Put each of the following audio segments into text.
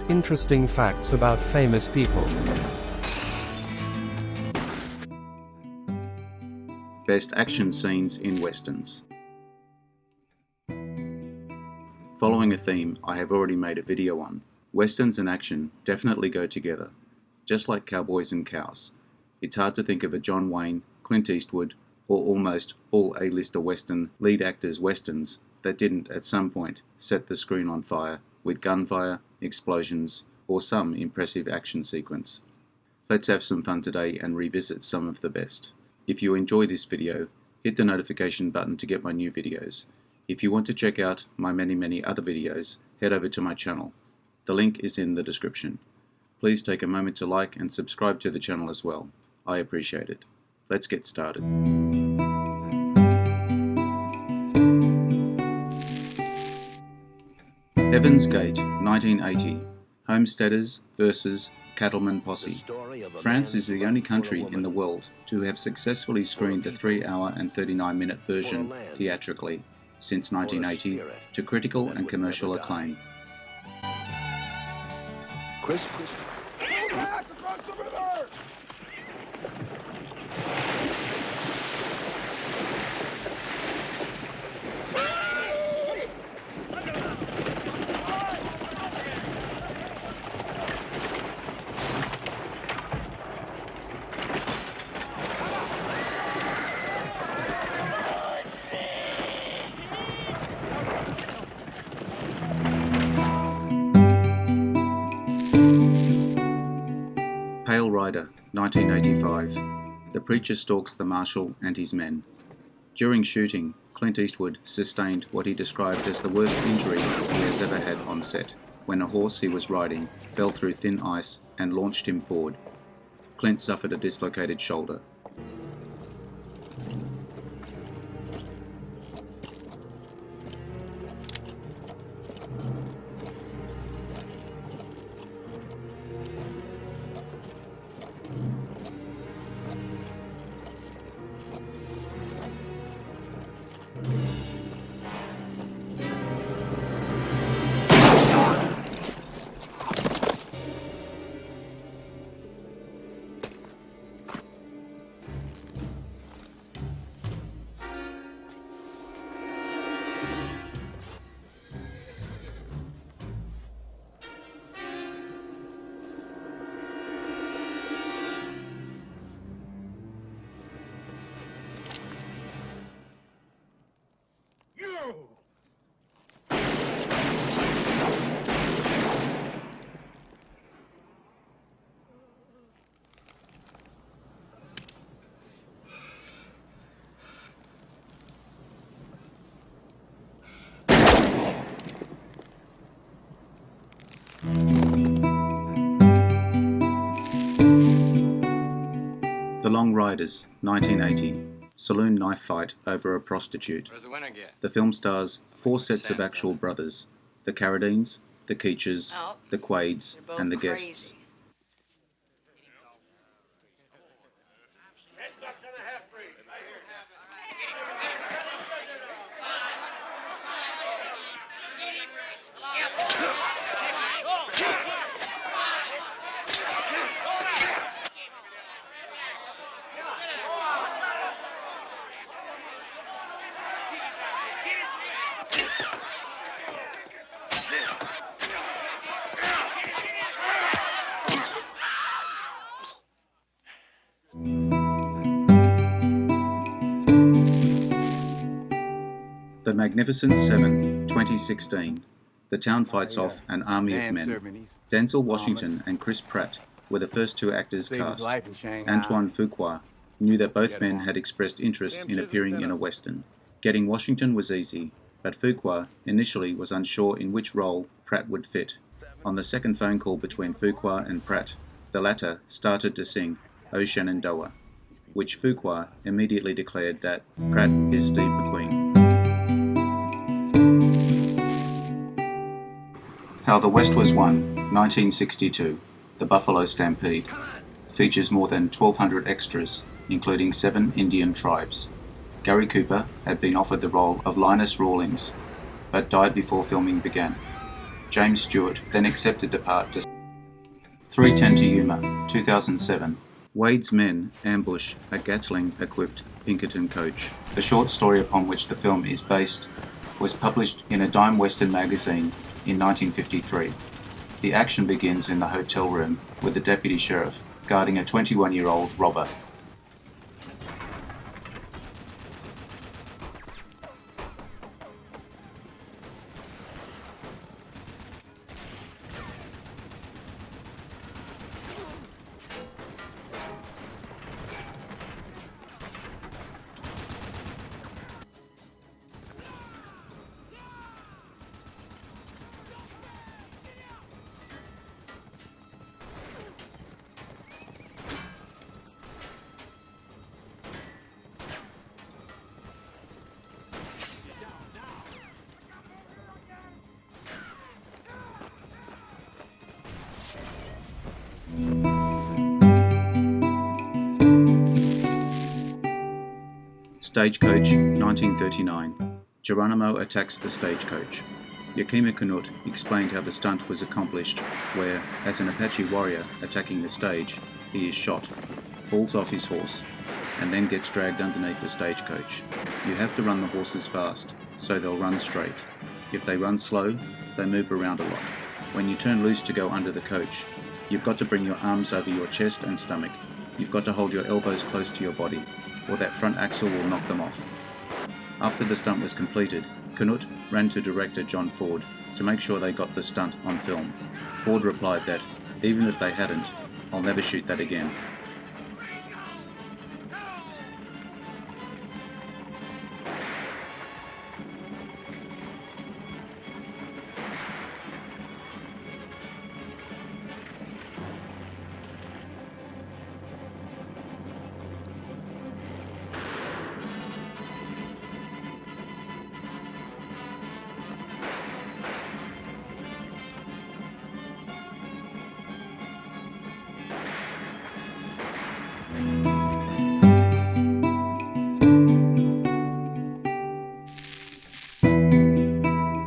Interesting facts about famous people. Best action scenes in westerns. Following a theme I have already made a video on, westerns and action definitely go together, just like cowboys and cows. It's hard to think of a John Wayne, Clint Eastwood, or almost all A-lister western lead actors westerns that didn't at some point set the screen on fire with gunfire, explosions, or some impressive action sequence. Let's have some fun today and revisit some of the best. If you enjoy this video, hit the notification button to get my new videos. If you want to check out my many other videos, head over to my channel. The link is in the description. Please take a moment to like and subscribe to the channel as well. I appreciate it. Let's get started. Heaven's Gate, 1980. Homesteaders versus Cattleman Posse. France is the only country in the world to have successfully screened the 3-hour and 39-minute version theatrically since 1980 to critical and commercial acclaim. Chris? Back across the river! Pale Rider, 1985. The preacher stalks the marshal and his men. During shooting, Clint Eastwood sustained what he described as the worst injury he has ever had on set, when a horse he was riding fell through thin ice and launched him forward. Clint suffered a dislocated shoulder. The Long Riders, 1980. Saloon knife fight over a prostitute. The film stars 4 sets of actual brothers: the Carradines, the Keachers, the Quaids, and the Guests. The Magnificent Seven, 2016. The town fights off an army of men. Denzel Washington and Chris Pratt were the first 2 actors cast. Antoine Fuqua knew that both men had expressed interest in appearing in a western. Getting Washington was easy, but Fuqua initially was unsure in which role Pratt would fit. On the second phone call between Fuqua and Pratt, the latter started to sing "O Shenandoah," which Fuqua immediately declared that Pratt is Steve McQueen. How the West Was Won, 1962. The Buffalo Stampede. Features more than 1,200 extras, including 7 Indian tribes. Gary Cooper had been offered the role of Linus Rawlings, but died before filming began. James Stewart then accepted the part. 3:10 to Yuma, 2007. Wade's men ambush a Gatling-equipped Pinkerton coach. The short story upon which the film is based was published in a dime western magazine in 1953. The action begins in the hotel room with the deputy sheriff guarding a 21-year-old robber. Stagecoach, 1939. Geronimo attacks the stagecoach. Yakima Canutt explained how the stunt was accomplished, where, as an Apache warrior attacking the stage, he is shot, falls off his horse, and then gets dragged underneath the stagecoach. You have to run the horses fast, so they'll run straight. If they run slow, they move around a lot. When you turn loose to go under the coach, you've got to bring your arms over your chest and stomach. You've got to hold your elbows close to your body, or that front axle will knock them off. After the stunt was completed, Canutt ran to director John Ford to make sure they got the stunt on film. Ford replied that, even if they hadn't, I'll never shoot that again.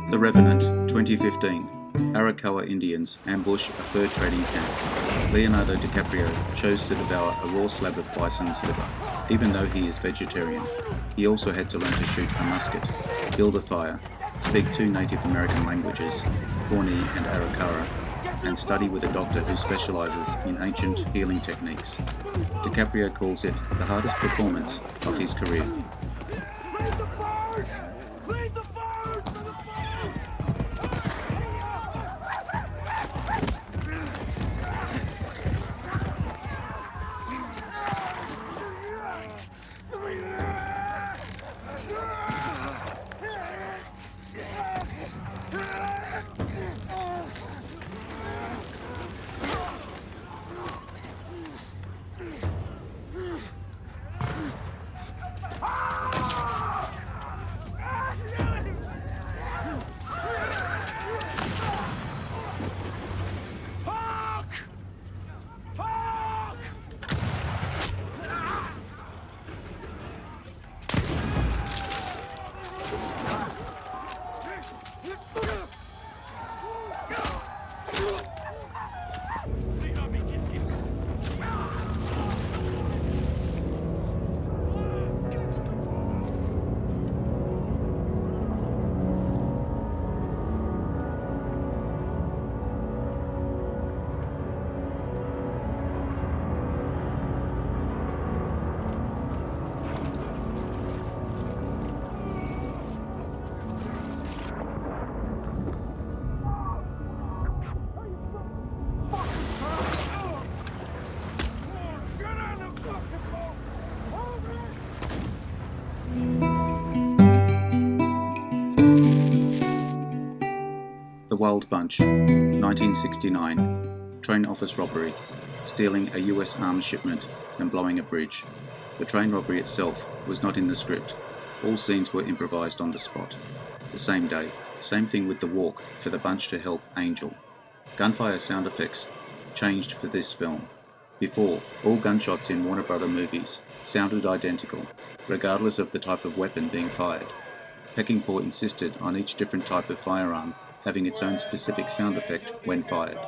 The Revenant, 2015. Arakawa Indians ambush a fur trading camp. Leonardo DiCaprio chose to devour a raw slab of bison's liver, even though he is vegetarian. He also had to learn to shoot a musket, build a fire, speak 2 Native American languages, Pawnee and Arikara, and study with a doctor who specializes in ancient healing techniques. DiCaprio calls it the hardest performance of his career. Leave the forge! Leave the forge for the forge! The Wild Bunch, 1969. Train office robbery, stealing a US arms shipment and blowing a bridge. The train robbery itself was not in the script. All scenes were improvised on the spot. The same day, same thing with the walk for the bunch to help Angel. Gunfire sound effects changed for this film. Before, all gunshots in Warner Brother movies sounded identical, regardless of the type of weapon being fired. Peckinpah insisted on each different type of firearm having its own specific sound effect when fired.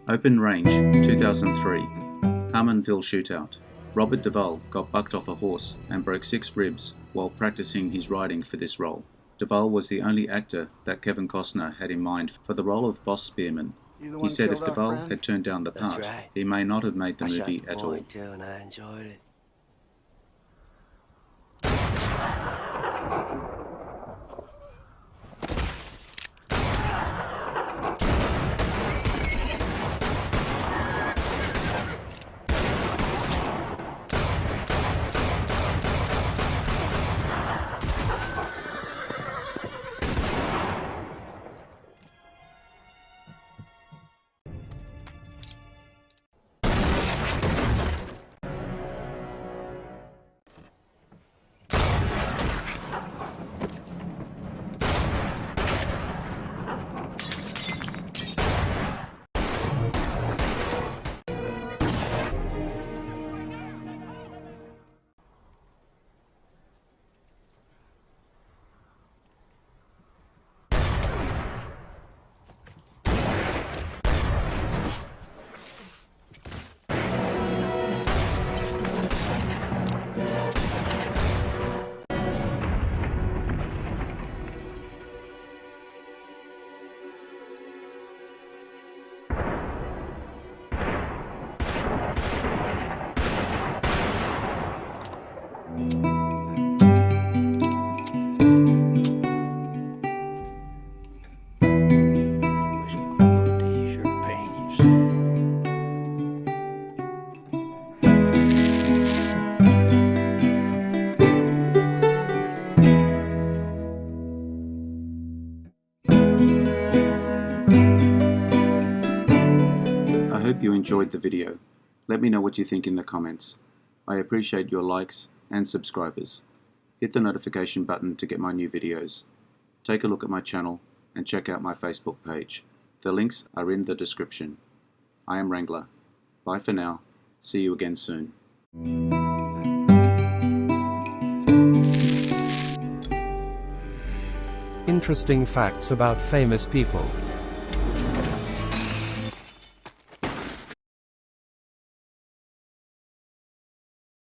Open Range, 2003. Harmonville Shootout. Robert Duvall got bucked off a horse and broke 6 ribs while practicing his riding for this role. Duvall was the only actor that Kevin Costner had in mind for the role of Boss Spearman. He said if Duvall had turned down the part, he may not have made the movie at all. And I enjoyed it. I hope you enjoyed the video. Let me know what you think in the comments. I appreciate your likes and subscribers. Hit the notification button to get my new videos. Take a look at my channel and check out my Facebook page. The links are in the description. I am Wrangler. Bye for now. See you again soon. Interesting facts about famous people.